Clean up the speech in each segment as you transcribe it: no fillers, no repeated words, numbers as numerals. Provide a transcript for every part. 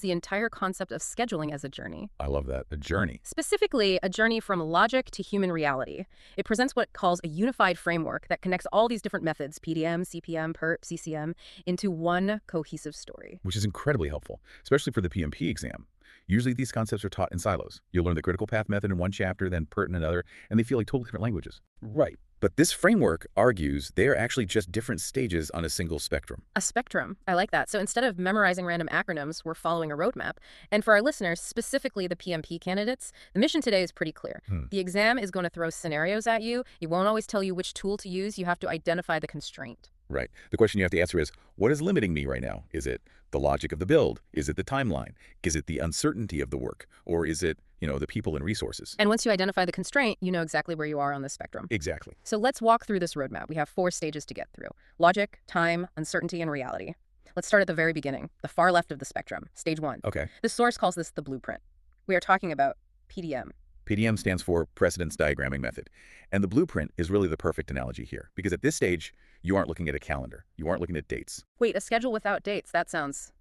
The entire concept of scheduling as a journey. I love that. A journey. Specifically, a journey from logic to human reality. It presents what it calls a unified framework that connects all these different methods, PDM, CPM, PERT, CCM, into one cohesive story. Which is incredibly helpful, especially for the PMP exam. Usually these concepts are taught in silos. You'll learn the critical path method in one chapter, then PERT in another, and they feel like totally different languages. Right. But this framework argues they are actually just different stages on a single spectrum. A spectrum. I like that. So instead of memorizing random acronyms, we're following a roadmap. And for our listeners, specifically the PMP candidates, the mission today is pretty clear. The exam is going to throw scenarios at you. It won't always tell you which tool to use. You have to identify the constraint. Right. The question you have to answer is, what is limiting me right now? Is it the logic of the build? Is it the timeline? Is it the uncertainty of the work? Or is it, the people and resources? And once you identify the constraint, you know exactly where you are on the spectrum. Exactly. So let's walk through this roadmap. We have 4 stages to get through: logic, time, uncertainty, and reality. Let's start at the very beginning, the far left of the spectrum, stage 1. Okay. The source calls this the blueprint. We are talking about PDM. PDM stands for Precedence Diagramming Method. And the blueprint is really the perfect analogy here, because at this stage, you aren't looking at a calendar. You aren't looking at dates. Wait, a schedule without dates? That sounds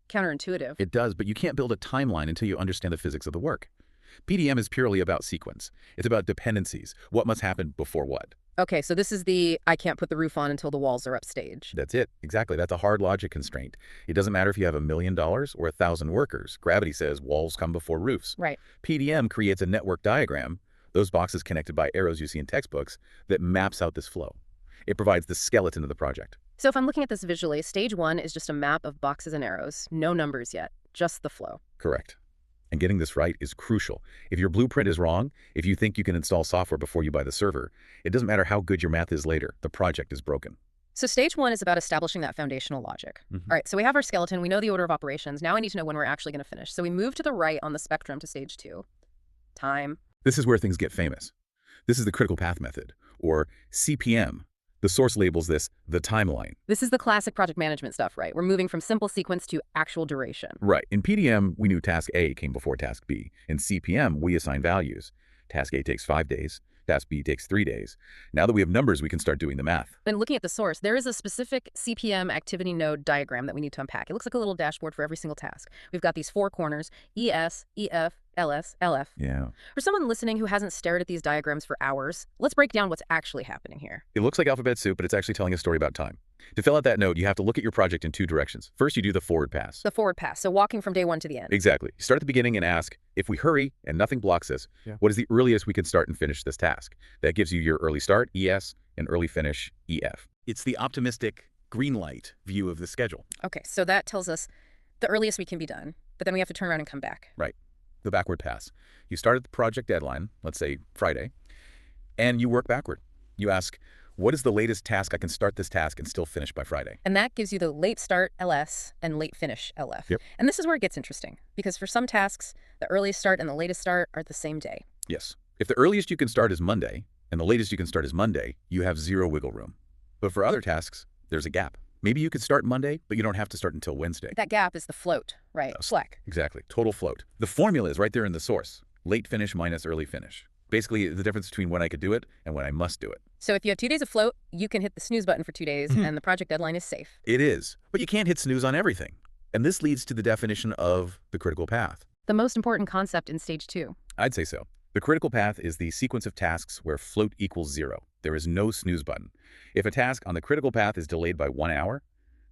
counterintuitive. It does, but you can't build a timeline until you understand the physics of the work. PDM is purely about sequence. It's about dependencies. What must happen before what? Okay, so this is the I can't put the roof on until the walls are up stage. That's it. Exactly. That's a hard logic constraint. It doesn't matter if you have $1 million or 1,000 workers. Gravity says walls come before roofs. Right. PDM creates a network diagram, those boxes connected by arrows you see in textbooks, that maps out this flow. It provides the skeleton of the project. So if I'm looking at this visually, stage 1 is just a map of boxes and arrows. No numbers yet, just the flow. Correct. And getting this right is crucial. If your blueprint is wrong, if you think you can install software before you buy the server, it doesn't matter how good your math is later. The project is broken. So stage 1 is about establishing that foundational logic. All right, so we have our skeleton. We know the order of operations. Now I need to know when we're actually going to finish. So we move to the right on the spectrum to stage 2. Time. This is where things get famous. This is the critical path method, or CPM. The source labels this the timeline. This is the classic project management stuff, right? We're moving from simple sequence to actual duration. Right. In PDM, we knew task A came before task B. In CPM, we assign values. Task A takes 5 days. Task B takes 3 days. Now that we have numbers, we can start doing the math. And looking at the source, there is a specific CPM activity node diagram that we need to unpack. It looks like a little dashboard for every single task. We've got these 4 corners: ES, EF, LS, LF. Yeah. For someone listening who hasn't stared at these diagrams for hours, let's break down what's actually happening here. It looks like alphabet soup, but it's actually telling a story about time. To fill out that node, you have to look at your project in 2 directions. First, you do the forward pass. The forward pass, so walking from day 1 to the end. Exactly. You start at the beginning and ask, if we hurry and nothing blocks us, what is the earliest we can start and finish this task? That gives you your early start, ES, and early finish, EF. It's the optimistic green light view of the schedule. Okay, so that tells us the earliest we can be done, but then we have to turn around and come back. Right. The backward pass. You start at the project deadline, let's say Friday, and you work backward. You ask, what is the latest task I can start this task and still finish by Friday? And that gives you the late start LS and late finish LF. Yep. And this is where it gets interesting, because for some tasks, the earliest start and the latest start are the same day. Yes. If the earliest you can start is Monday, and the latest you can start is Monday, you have 0 wiggle room. But for other tasks, there's a gap. Maybe you could start Monday, but you don't have to start until Wednesday. That gap is the float, right? Slack. Exactly. Total float. The formula is right there in the source. Late finish minus early finish. Basically, the difference between when I could do it and when I must do it. So if you have 2 days of float, you can hit the snooze button for 2 days, and the project deadline is safe. It is. But you can't hit snooze on everything. And this leads to the definition of the critical path. The most important concept in stage 2. I'd say so. The critical path is the sequence of tasks where float equals 0. There is no snooze button. If a task on the critical path is delayed by 1 hour,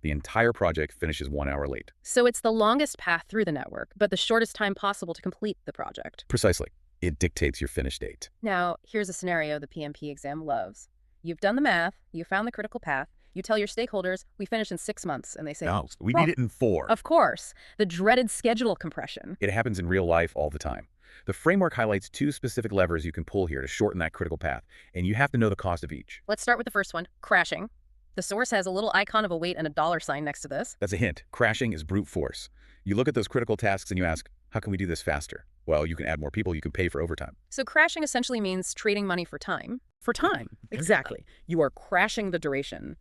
the entire project finishes 1 hour late. So it's the longest path through the network, but the shortest time possible to complete the project. Precisely. It dictates your finish date. Now, here's a scenario the PMP exam loves. You've done the math, you found the critical path, you tell your stakeholders, we finish in 6 months, and they say, No, we need it in 4. Of course, the dreaded schedule compression. It happens in real life all the time. The framework highlights 2 specific levers you can pull here to shorten that critical path, and you have to know the cost of each. Let's start with the first one, crashing. The source has a little icon of a weight and a $ next to this. That's a hint. Crashing is brute force. You look at those critical tasks and you ask, how can we do this faster? Well, you can add more people, you can pay for overtime. So crashing essentially means trading money for time. For time, exactly. You are crashing the duration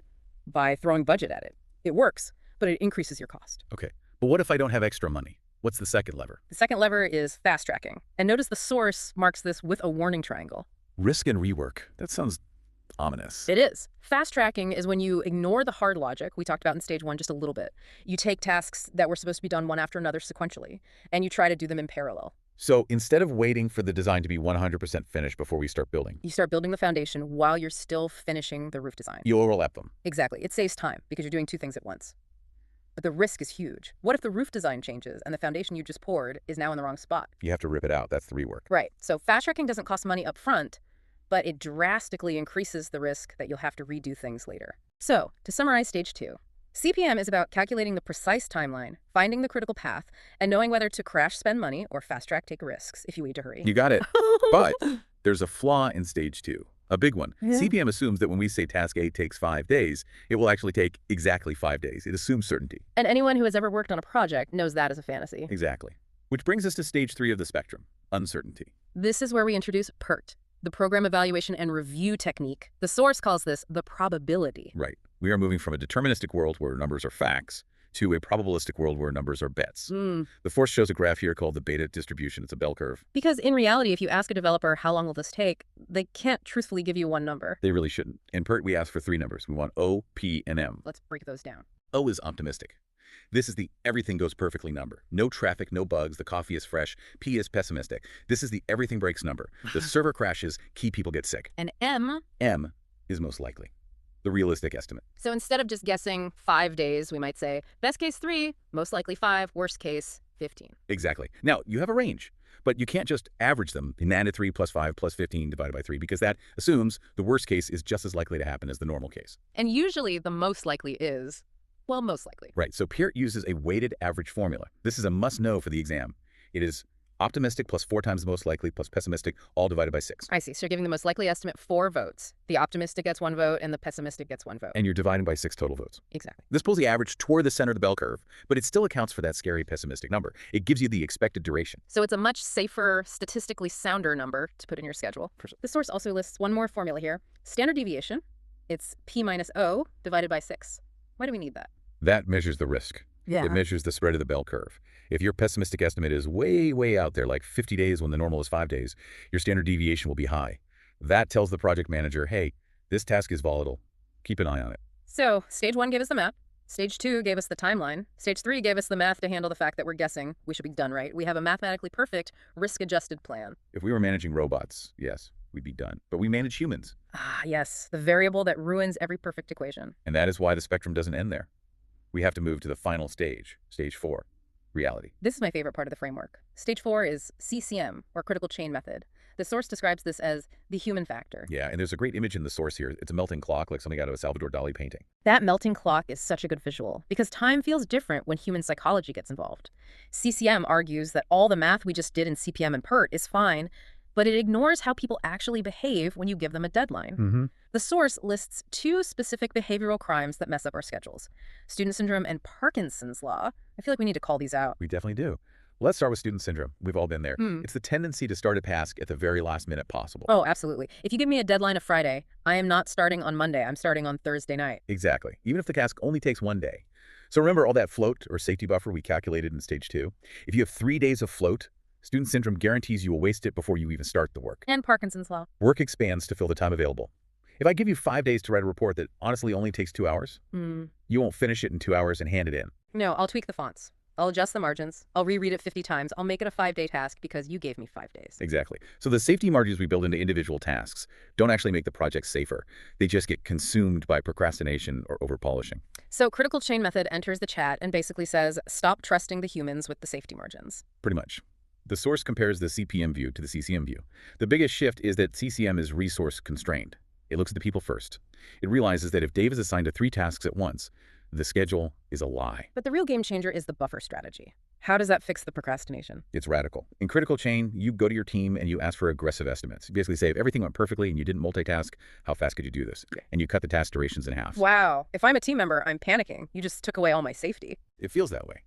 by throwing budget at it. It works, but it increases your cost. Okay, but what if I don't have extra money? What's the second lever? The second lever is fast tracking. And notice the source marks this with a warning triangle. Risk and rework. That sounds ominous. It is. Fast tracking is when you ignore the hard logic we talked about in stage 1 just a little bit. You take tasks that were supposed to be done one after another sequentially, and you try to do them in parallel. So instead of waiting for the design to be 100% finished before we start building, You start building the foundation while you're still finishing the roof design. you overlap them. Exactly. It saves time because you're doing two things at once. But the risk is huge. What if the roof design changes and the foundation you just poured is now in the wrong spot? You have to rip it out. That's the rework. Right. So fast tracking doesn't cost money up front, but it drastically increases the risk that you'll have to redo things later. So, to summarize stage 2, CPM is about calculating the precise timeline, finding the critical path, and knowing whether to crash spend money or fast track take risks if you need to hurry. You got it. But there's a flaw in stage 2. A big one. Yeah. CPM assumes that when we say task A takes 5 days, it will actually take exactly 5 days. It assumes certainty. And anyone who has ever worked on a project knows that is a fantasy. Exactly. Which brings us to stage 3 of the spectrum, uncertainty. This is where we introduce PERT, the program evaluation and review technique. The source calls this the probability. Right. We are moving from a deterministic world where numbers are facts to a probabilistic world where numbers are bets. The force shows a graph here called the beta distribution. It's a bell curve. Because in reality, if you ask a developer how long will this take, they can't truthfully give you one number. They really shouldn't. In PERT, we ask for 3 numbers. We want O, P, and M. Let's break those down. O is optimistic. This is the everything goes perfectly number. No traffic, no bugs, the coffee is fresh. P is pessimistic. This is the everything breaks number. The server crashes, key people get sick. And M? M is most likely, the realistic estimate. So instead of just guessing 5 days, we might say, best case 3, most likely 5, worst case 15. Exactly. Now, you have a range, but you can't just average them in 9 to 3 plus 5 plus 15 divided by 3 because that assumes the worst case is just as likely to happen as the normal case. And usually the most likely is, well, most likely. Right. So PERT uses a weighted average formula. This is a must-know for the exam. It is optimistic plus 4 times the most likely plus pessimistic, all divided by 6. I see. So you're giving the most likely estimate 4 votes. The optimistic gets 1 vote and the pessimistic gets 1 vote. And you're dividing by 6 total votes. Exactly. This pulls the average toward the center of the bell curve, but it still accounts for that scary pessimistic number. It gives you the expected duration. So it's a much safer, statistically sounder number to put in your schedule. The source also lists one more formula here. Standard deviation. It's P minus O divided by 6. Why do we need that? That measures the risk. Yeah. It measures the spread of the bell curve. If your pessimistic estimate is way, way out there, like 50 days when the normal is 5 days, your standard deviation will be high. That tells the project manager, hey, this task is volatile. Keep an eye on it. So stage 1 gave us the map. Stage 2 gave us the timeline. Stage 3 gave us the math to handle the fact that we're guessing we should be done right. We have a mathematically perfect, risk-adjusted plan. If we were managing robots, yes, we'd be done. But we manage humans. Ah, yes, the variable that ruins every perfect equation. And that is why the spectrum doesn't end there. We have to move to the final stage, stage 4, reality. This is my favorite part of the framework. Stage 4 is CCM, or critical chain method. The source describes this as the human factor. Yeah, and there's a great image in the source here. It's a melting clock, like something out of a Salvador Dali painting. That melting clock is such a good visual because time feels different when human psychology gets involved. CCM argues that all the math we just did in CPM and PERT is fine, but it ignores how people actually behave when you give them a deadline. The source lists 2 specific behavioral crimes that mess up our schedules: student syndrome and Parkinson's law. I feel like we need to call these out. We definitely do. Let's start with student syndrome. We've all been there. It's the tendency to start a task at the very last minute possible. Oh, absolutely. If you give me a deadline of Friday, I am not starting on Monday. I'm starting on Thursday night. Exactly. Even if the task only takes 1 day. So remember all that float or safety buffer we calculated in stage 2? If you have 3 days of float, student syndrome guarantees you will waste it before you even start the work. And Parkinson's law. Work expands to fill the time available. If I give you 5 days to write a report that honestly only takes 2 hours, you won't finish it in 2 hours and hand it in. No, I'll tweak the fonts. I'll adjust the margins. I'll reread it 50 times. I'll make it a 5-day task because you gave me 5 days. Exactly. So the safety margins we build into individual tasks don't actually make the project safer. They just get consumed by procrastination or over-polishing. So critical chain method enters the chat and basically says, stop trusting the humans with the safety margins. Pretty much. The source compares the CPM view to the CCM view. The biggest shift is that CCM is resource constrained. It looks at the people first. It realizes that if Dave is assigned to 3 tasks at once, the schedule is a lie. But the real game changer is the buffer strategy. How does that fix the procrastination? It's radical. In critical chain, you go to your team and you ask for aggressive estimates. You basically say, if everything went perfectly and you didn't multitask, how fast could you do this? And you cut the task durations in half. Wow. If I'm a team member, I'm panicking. You just took away all my safety. It feels that way.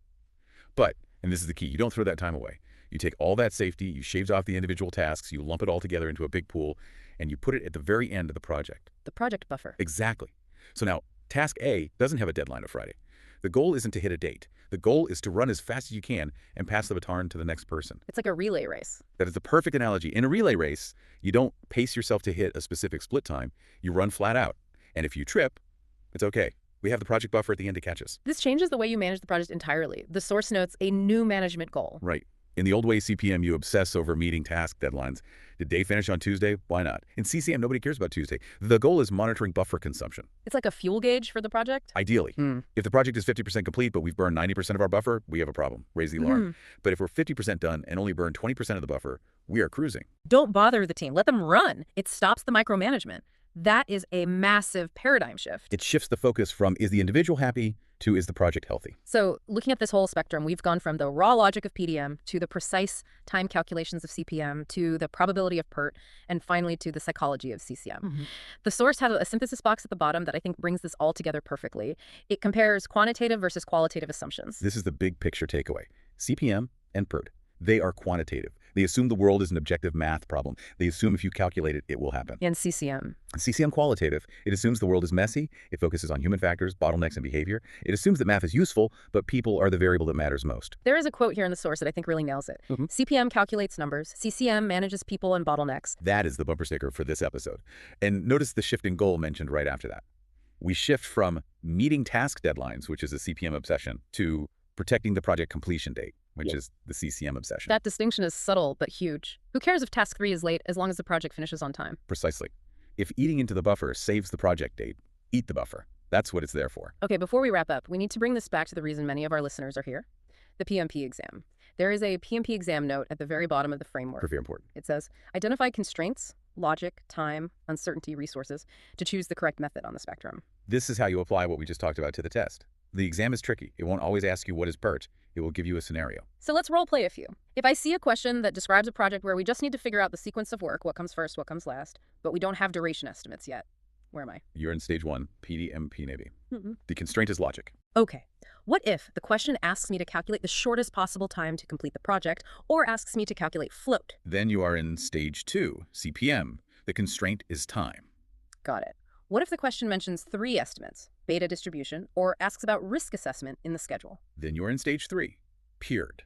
But, and this is the key, you don't throw that time away. You take all that safety, you shave off the individual tasks, you lump it all together into a big pool, and you put it at the very end of the project. The project buffer. Exactly. So now, task A doesn't have a deadline of Friday. The goal isn't to hit a date. The goal is to run as fast as you can and pass the baton to the next person. It's like a relay race. That is the perfect analogy. In a relay race, you don't pace yourself to hit a specific split time. You run flat out. And if you trip, it's okay. We have the project buffer at the end to catch us. This changes the way you manage the project entirely. The source notes a new management goal. Right. In the old way CPM, you obsess over meeting task deadlines. Did day finish on Tuesday? Why not? In CCM, nobody cares about Tuesday. The goal is monitoring buffer consumption. It's like a fuel gauge for the project? Ideally. If the project is 50% complete, but we've burned 90% of our buffer, we have a problem. Raise the alarm. But if we're 50% done and only burn 20% of the buffer, we are cruising. Don't bother the team. Let them run. It stops the micromanagement. That is a massive paradigm shift. It shifts the focus from is the individual happy to is the project healthy. So looking at this whole spectrum, we've gone from the raw logic of PDM to the precise time calculations of CPM to the probability of PERT and finally to the psychology of CCM. The source has a synthesis box at the bottom that I think brings this all together perfectly. It compares quantitative versus qualitative assumptions. This is the big picture takeaway. CPM and PERT, they are quantitative. They assume the world is an objective math problem. They assume if you calculate it, it will happen. And CCM. CCM qualitative. It assumes the world is messy. It focuses on human factors, bottlenecks, and behavior. It assumes that math is useful, but people are the variable that matters most. There is a quote here in the source that I think really nails it. CPM calculates numbers. CCM manages people and bottlenecks. That is the bumper sticker for this episode. And notice the shift in goal mentioned right after that. We shift from meeting task deadlines, which is a CPM obsession, to protecting the project completion date, which is the CCM obsession. That distinction is subtle but huge. Who cares if task 3 is late as long as the project finishes on time? Precisely. If eating into the buffer saves the project date, eat the buffer. That's what it's there for. Okay, before we wrap up, we need to bring this back to the reason many of our listeners are here, the PMP exam. There is a PMP exam note at the very bottom of the framework. Very important. It says, identify constraints, logic, time, uncertainty, resources to choose the correct method on the spectrum. This is how you apply what we just talked about to the test. The exam is tricky. It won't always ask you what is PERT. It will give you a scenario. So let's role play a few. If I see a question that describes a project where we just need to figure out the sequence of work, what comes first, what comes last, but we don't have duration estimates yet, where am I? You're in stage 1, PMP maybe. The constraint is logic. Okay. What if the question asks me to calculate the shortest possible time to complete the project or asks me to calculate float? Then you are in stage 2, CPM. The constraint is time. Got it. What if the question mentions 3 estimates, beta distribution, or asks about risk assessment in the schedule? Then you're in stage 3, PEERD.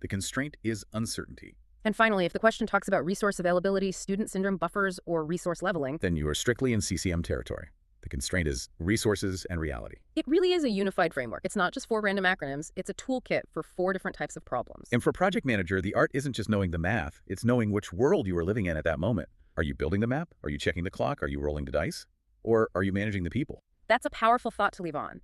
The constraint is uncertainty. And finally, if the question talks about resource availability, student syndrome buffers, or resource leveling, then you are strictly in CCM territory. The constraint is resources and reality. It really is a unified framework. It's not just 4 random acronyms. It's a toolkit for 4 different types of problems. And for project manager, the art isn't just knowing the math. It's knowing which world you are living in at that moment. Are you building the map? Are you checking the clock? Are you rolling the dice? Or are you managing the people? That's a powerful thought to leave on.